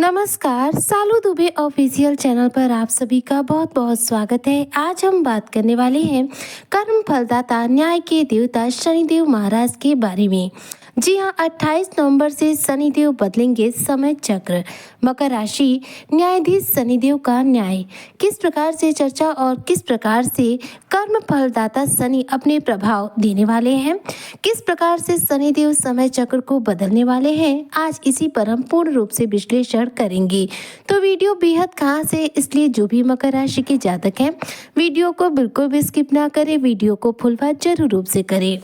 नमस्कार, सालू Dubey official channel पर आप सभी का बहुत बहुत स्वागत है। आज हम बात करने वाले हैं कर्म फलदाता न्याय के देवता शनिदेव महाराज के बारे में। जी हाँ, 28 नवंबर से शनिदेव बदलेंगे समय चक्र। मकर राशि, न्यायाधीश शनिदेव का न्याय किस प्रकार से चर्चा और किस प्रकार से कर्म फलदाता शनि अपने प्रभाव देने वाले हैं, किस प्रकार से शनिदेव समय चक्र को बदलने वाले हैं, आज इसी पर हम पूर्ण रूप से विश्लेषण करेंगे। तो वीडियो बेहद खास है, इसलिए जो भी मकर राशि के जातक हैं वीडियो को बिल्कुल भी स्किप ना करें, वीडियो को फुल वॉच जरूर रूप से करें।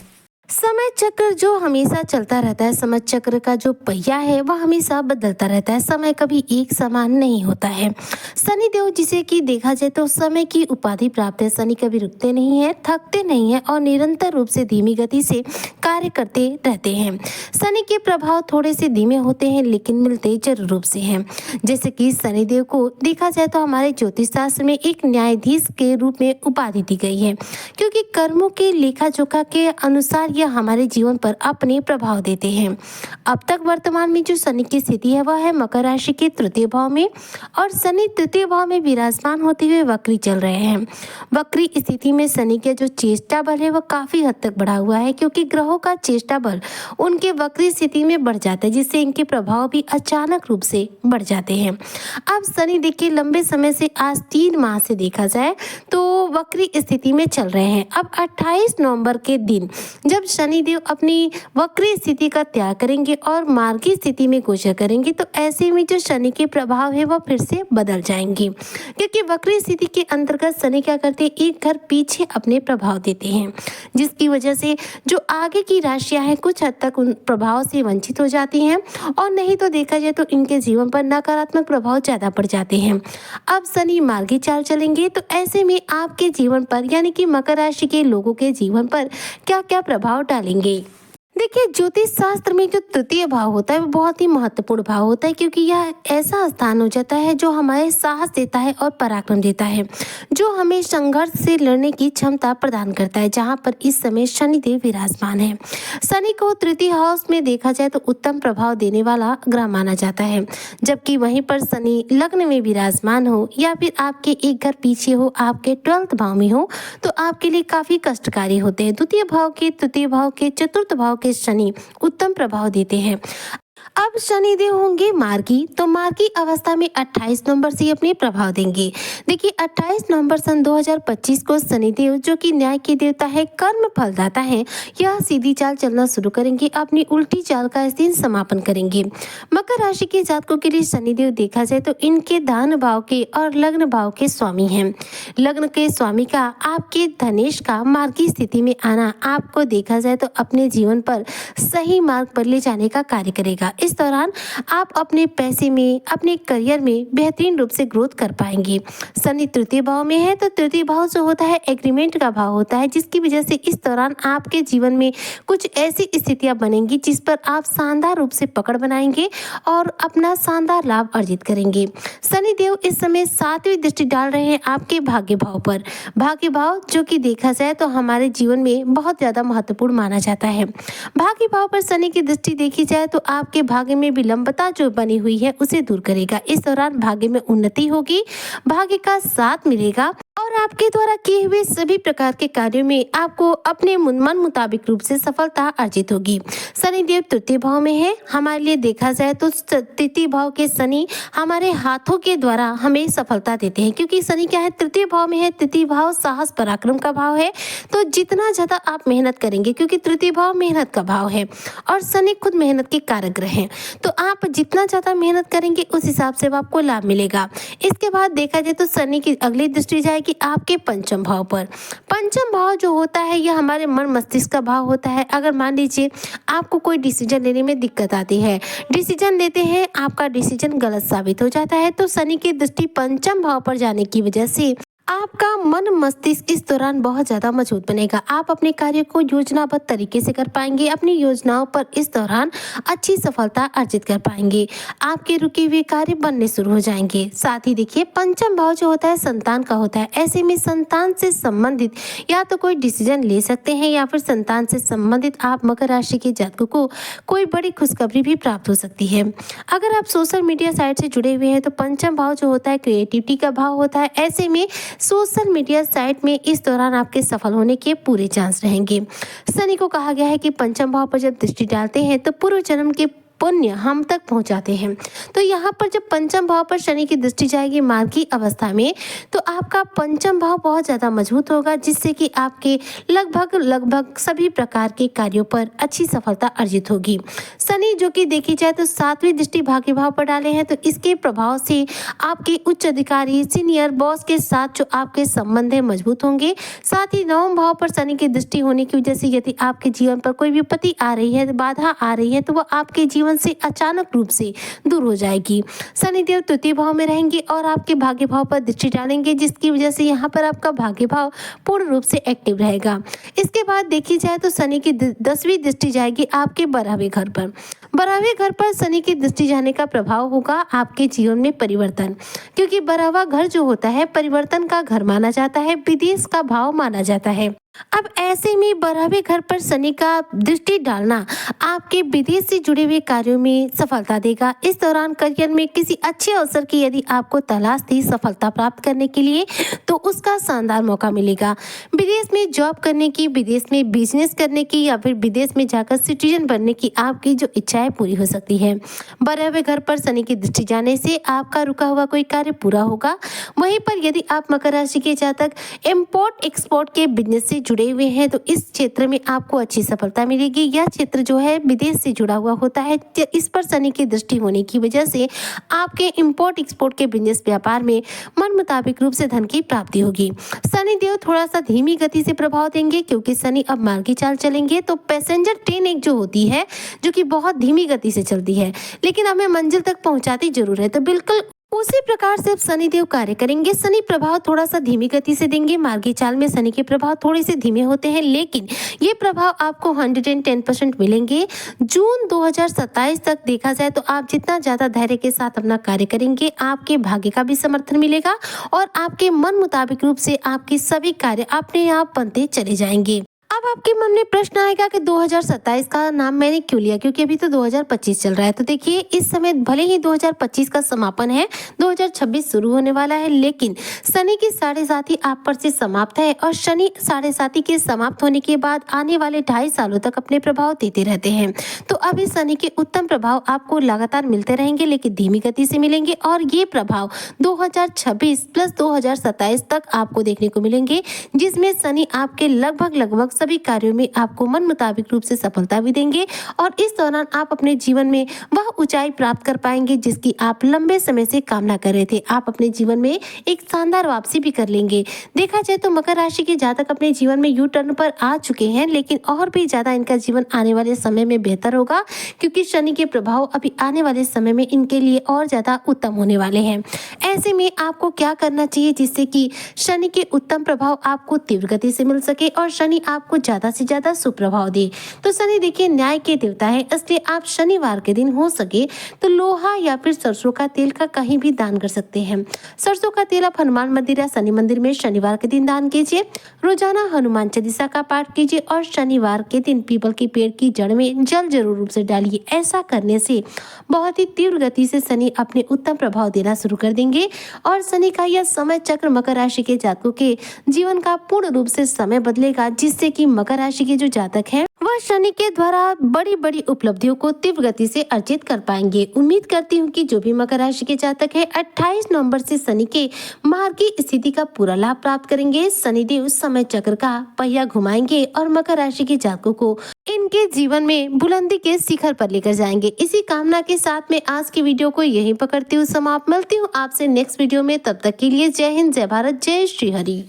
समय चक्र जो हमेशा चलता रहता है, समय चक्र का जो पहिया है वह हमेशा बदलता रहता है। समय कभी एक समान नहीं होता है। शनिदेव जिसे कि देखा जाए तो समय की उपाधि प्राप्त है। शनि कभी रुकते नहीं है, थकते नहीं है और निरंतर रूप से धीमी गति से कार्य करते रहते हैं। शनि के प्रभाव थोड़े से धीमे होते हैं लेकिन मिलते जरूर रूप से हैं। जैसे कि शनिदेव को देखा जाए तो हमारे ज्योतिष शास्त्र में एक न्यायाधीश के रूप में उपाधि दी गई है, क्योंकि कर्मों के लेखा जोखा के अनुसार यह हमारे जीवन पर अपने प्रभाव देते हैं। अब तक वर्तमान में जो शनि की स्थिति है वह है मकर राशि के तृतीय भाव में, और शनि तृतीय भाव में विराजमान होते हुए वक्री चल रहे हैं। वक्री स्थिति में शनि के जो चेष्टा बल है वह काफी हद तक बढ़ा हुआ है, क्योंकि ग्रहों का चेष्टा बल उनके वक्री स्थिति में बढ़ जाता है, जिससे इनके प्रभाव भी अचानक रूप से बढ़ जाते हैं। अब शनि देखिए लंबे समय से, आज 3 माह से देखा जाए तो वक्री स्थिति में चल रहे हैं। अब 28 नवंबर के दिन जब शनिदेव अपनी वक्री स्थिति का त्याग करेंगे और मार्गी स्थिति में गोचर करेंगे, तो ऐसे में जो शनि के प्रभाव है वह फिर से बदल जाएंगे, क्योंकि वक्री स्थिति के अंतर्गत शनि क्या करते हैं, एक घर पीछे अपने प्रभाव देते हैं, जिसकी वजह से जो आगे की राशियां हैं कुछ हद तक उन प्रभाव से वंचित हो जाती हैं, और नहीं तो देखा जाए तो इनके जीवन पर नकारात्मक प्रभाव ज्यादा पड़ जाते हैं। अब शनि मार्गी चाल चलेंगे, तो ऐसे में आपके जीवन पर यानी कि मकर राशि के लोगों के जीवन पर क्या क्या प्रभाव डालेंगे। देखिए, ज्योतिष शास्त्र में जो तृतीय भाव होता है वो बहुत ही महत्वपूर्ण भाव होता है, क्योंकि यह ऐसा स्थान हो जाता है जो हमारे साहस देता है और पराक्रम देता है, जो हमें संघर्ष से लड़ने की क्षमता प्रदान करता है, जहां पर इस समय शनिदेव विराजमान है। शनि को तृतीय हाउस में देखा जाए तो उत्तम प्रभाव देने वाला ग्रह माना जाता है, जबकि वहीं पर शनि लग्न में विराजमान हो या फिर आपके एक घर पीछे हो, आपके 12th भाव में हो, तो आपके लिए काफी कष्टकारी होते हैं। द्वितीय भाव के, तृतीय भाव के, चतुर्थ भाव के शनि उत्तम प्रभाव देते हैं। अब शनिदेव होंगे मार्गी, तो मार्गी अवस्था में 28 नवंबर से अपने प्रभाव देंगे। देखिए, 28 नवंबर सन 2025 को शनिदेव जो कि न्याय के देवता है, कर्म फलदाता है, यह सीधी चाल चलना शुरू करेंगे, अपनी उल्टी चाल का इस दिन समापन करेंगे। मकर राशि के जातकों के लिए शनिदेव देखा जाए तो इनके धन भाव के और लग्न भाव के स्वामी हैं। लग्न के स्वामी का आपके धनेश का मार्गी स्थिति में आना आपको देखा जाए तो अपने जीवन पर सही मार्ग पर ले जाने का कार्य करेगा। इस दौरान आप अपने पैसे में, अपने करियर में बेहतरीन रूप से ग्रोथ कर पाएंगे। शनि तृतीय भाव में है, तो तृतीय भाव जो होता है एग्रीमेंट का भाव होता है, जिसकी वजह से इस दौरान आपके जीवन में कुछ ऐसी स्थितियां बनेंगी जिस पर आप शानदार रूप से पकड़ बनाएंगे और अपना शानदार लाभ अर्जित करेंगे। शनि देव इस समय 7वीं दृष्टि डाल रहे हैं आपके भाग्य भाव पर। भाग्य भाव जो कि देखा जाए तो हमारे जीवन में बहुत ज्यादा महत्वपूर्ण माना जाता है। भाग्य भाव पर शनि की दृष्टि देखी जाए तो आपके भाग्य में विलंबता जो बनी हुई है उसे दूर करेगा। इस दौरान भाग्य में उन्नति होगी, भाग्य का साथ मिलेगा और आपके द्वारा किए हुए सभी प्रकार के कार्यों में आपको अपने मन मुताबिक रूप से सफलता अर्जित होगी। शनिदेव तृतीय भाव में है, हमारे लिए देखा जाए तो तृतीय भाव के शनि हमारे हाथों के द्वारा हमें सफलता देते हैं, क्योंकि शनि क्या है, तृतीय भाव में है। तृतीय भाव साहस पराक्रम का भाव है, तो जितना ज्यादा आप मेहनत करेंगे, क्योंकि तृतीय भाव मेहनत का भाव है और शनि खुद मेहनत के कारक ग्रह हैं, तो आप जितना ज्यादा मेहनत करेंगे उस हिसाब से आपको लाभ मिलेगा। इसके बाद देखा जाए तो शनि की अगली दृष्टि जाएगी आपके पंचम भाव पर। पंचम भाव जो होता है यह हमारे मन मस्तिष्क का भाव होता है। अगर मान लीजिए आपको कोई डिसीजन लेने में दिक्कत आती है, डिसीजन लेते हैं, आपका डिसीजन गलत साबित हो जाता है, तो शनि की दृष्टि पंचम भाव पर जाने की वजह से आपका मन मस्तिष्क इस दौरान बहुत ज़्यादा मजबूत बनेगा। आप अपने कार्य को योजनाबद्ध तरीके से कर पाएंगे। अपनी योजनाओं पर इस दौरान अच्छी सफलता अर्जित कर पाएंगे। आपके रुके हुए कार्य बनने शुरू हो जाएंगे। साथ ही देखिए, पंचम भाव जो होता है संतान का होता है। ऐसे में संतान से संबंधित या तो कोई डिसीजन ले सकते हैं या फिर संतान से संबंधित आप मकर राशि के जातकों को कोई बड़ी खुशखबरी भी प्राप्त हो सकती है। अगर आप सोशल मीडिया साइट से जुड़े हुए हैं तो पंचम भाव जो होता है क्रिएटिविटी का भाव होता है। ऐसे में सोशल मीडिया साइट में इस दौरान आपके सफल होने के पूरे चांस रहेंगे। शनि को कहा गया है कि पंचम भाव पर जब दृष्टि डालते हैं तो पूर्व जन्म के पुण्य हम तक पहुंचाते हैं। तो यहाँ पर जब पंचम भाव पर शनि की दृष्टि जाएगी मार्ग की अवस्था में, तो आपका पंचम भाव बहुत ज़्यादा मजबूत होगा, जिससे कि आपके लगभग सभी प्रकार के कार्यों पर अच्छी सफलता अर्जित होगी। शनि जो कि देखी जाए तो 7वीं दृष्टि भाग्य भाव पर डाले हैं, तो इसके प्रभाव से आपके उच्च अधिकारी सीनियर बॉस के साथ जो आपके संबंध है मजबूत होंगे। साथ ही 9वें भाव पर शनि की दृष्टि होने की वजह से यदि आपके जीवन पर कोई विपत्ति आ रही है, बाधा आ रही है, तो वह आपके जीवन से अचानक रूप से दूर हो जाएगी। शनिदेव तृतीय भाव में रहेंगे और आपके भाग्य भाव पर दृष्टि डालेंगे, जिसकी वजह से यहाँ पर आपका भाग्य भाव पूर्ण रूप से एक्टिव रहेगा। इसके बाद देखी जाए तो शनि की 10वीं दृष्टि जाएगी आपके 12वें घर पर। 12वें घर पर शनि की दृष्टि जाने का प्रभाव होगा आपके जीवन में परिवर्तन, क्योंकि 12वां घर जो होता है परिवर्तन का घर माना जाता है, विदेश का भाव माना जाता है। अब ऐसे में 12वें घर पर शनि का दृष्टि डालना आपके विदेश से जुड़े हुए कार्यों में सफलता देगा। इस दौरान करियर में किसी अच्छे अवसर की यदि आपको तलाश थी सफलता प्राप्त करने के लिए, तो उसका शानदार मौका मिलेगा। विदेश में जॉब करने की, विदेश में बिजनेस करने की या फिर विदेश में जाकर सिटीजन बनने की आपकी जो इच्छाएं पूरी हो सकती है। 12वें घर पर शनि की दृष्टि जाने से आपका रुका हुआ कोई कार्य पूरा होगा। वहीं पर यदि आप मकर राशि के जातक इम्पोर्ट एक्सपोर्ट के बिजनेस से जुड़े हुए हैं तो इस क्षेत्र में आपको अच्छी सफलता मिलेगी। यह क्षेत्र जो है विदेश से जुड़ा हुआ होता है, इस पर शनि की दृष्टि होने की वजह से आपके इंपोर्ट एक्सपोर्ट के बिजनेस व्यापार में मन मुताबिक रूप से धन की प्राप्ति होगी। शनि देव थोड़ा सा धीमी गति से प्रभाव देंगे, क्योंकि शनि अब मार्गी चाल चलेंगे। तो पैसेंजर ट्रेन एक जो होती है जो कि बहुत धीमी गति से चलती है, लेकिन हमें मंजिल तक पहुंचाती जरूर है, तो बिल्कुल उसी प्रकार से शनिदेव कार्य करेंगे। शनि प्रभाव थोड़ा सा धीमी गति से देंगे। मार्गी चाल में शनि के प्रभाव थोड़े से धीमे होते हैं, लेकिन ये प्रभाव आपको 110% मिलेंगे। जून 2027 तक देखा जाए तो आप जितना ज़्यादा धैर्य के साथ अपना कार्य करेंगे, आपके भाग्य का भी समर्थन मिलेगा और आपके मन मुताबिक रूप से आपके सभी कार्य अपने आप बनते चले जाएंगे। अब आपके मन में प्रश्न आएगा कि 2027 का नाम मैंने क्यों लिया, क्योंकि अभी तो 2025 चल रहा है। तो देखिए, इस समय भले ही 2025 का समापन है, 2026 शुरू होने वाला है, लेकिन शनि की 7.5 आप पर से समाप्त है और शनि 7.5 के समाप्त होने के बाद आने वाले 2.5 सालों तक अपने प्रभाव देते रहते हैं। तो अभी शनि के उत्तम प्रभाव आपको लगातार मिलते रहेंगे, लेकिन धीमी गति से मिलेंगे और ये प्रभाव 2026 प्लस 2027 तक आपको देखने को मिलेंगे, जिसमें शनि आपके लगभग सभी कार्यों में आपको मन मुताबिक रूप से सफलता भी देंगे और इस दौरान आप अपने जीवन में वह ऊंचाई प्राप्त कर पाएंगे जिसकी आप लंबे समय से कामना कर रहे थे। आप अपने जीवन में एक शानदार वापसी भी कर लेंगे। देखा जाए तो मकर राशि के जातक अपने जीवन में यू टर्न पर आ चुके हैं, लेकिन और भी ज्यादा इनका जीवन आने वाले समय में बेहतर होगा, क्योंकि शनि के प्रभाव अभी आने वाले समय में इनके लिए और ज्यादा उत्तम होने वाले हैं। ऐसे में आपको क्या करना चाहिए जिससे कि शनि के उत्तम प्रभाव आपको तीव्र गति से मिल सके और शनि आपको ज्यादा से ज्यादा सुप्रभाव दे। तो शनि देखिए न्याय के देवता है, इसलिए आप शनिवार के दिन हो सके तो लोहा या फिर सरसों का तेल का कहीं भी दान कर सकते हैं। सरसों का तेल आप हनुमान मंदिर या शनि मंदिर में शनिवार के दिन दान कीजिए। रोजाना हनुमान चालीसा का पाठ कीजिए और शनिवार के दिन पीपल के पेड़ की जड़ में जल जरूर रूप से डालिए। ऐसा करने से बहुत ही तीव्र गति से शनि अपने उत्तम प्रभाव देना शुरू कर देंगे और शनि का यह समय चक्र मकर राशि के जातकों के जीवन का पूर्ण रूप से समय बदलेगा, जिससे कि मकर राशि के जो जातक हैं वह शनि के द्वारा बड़ी बड़ी उपलब्धियों को तीव्र गति से अर्जित कर पाएंगे। उम्मीद करती हूँ कि जो भी मकर राशि के जातक है 28 नवंबर से शनि के मार्ग की स्थिति का पूरा लाभ प्राप्त करेंगे। शनिदेव समय चक्र का पहिया घुमाएंगे और मकर राशि के जातकों को इनके जीवन में बुलंदी के शिखर पर लेकर जाएंगे। इसी कामना के साथ में आज की वीडियो को यहीं पकड़ती हूँ समाप्त। मिलती हूँ आपसे नेक्स्ट वीडियो में, तब तक के लिए जय हिंद, जय भारत, जय श्री हरि।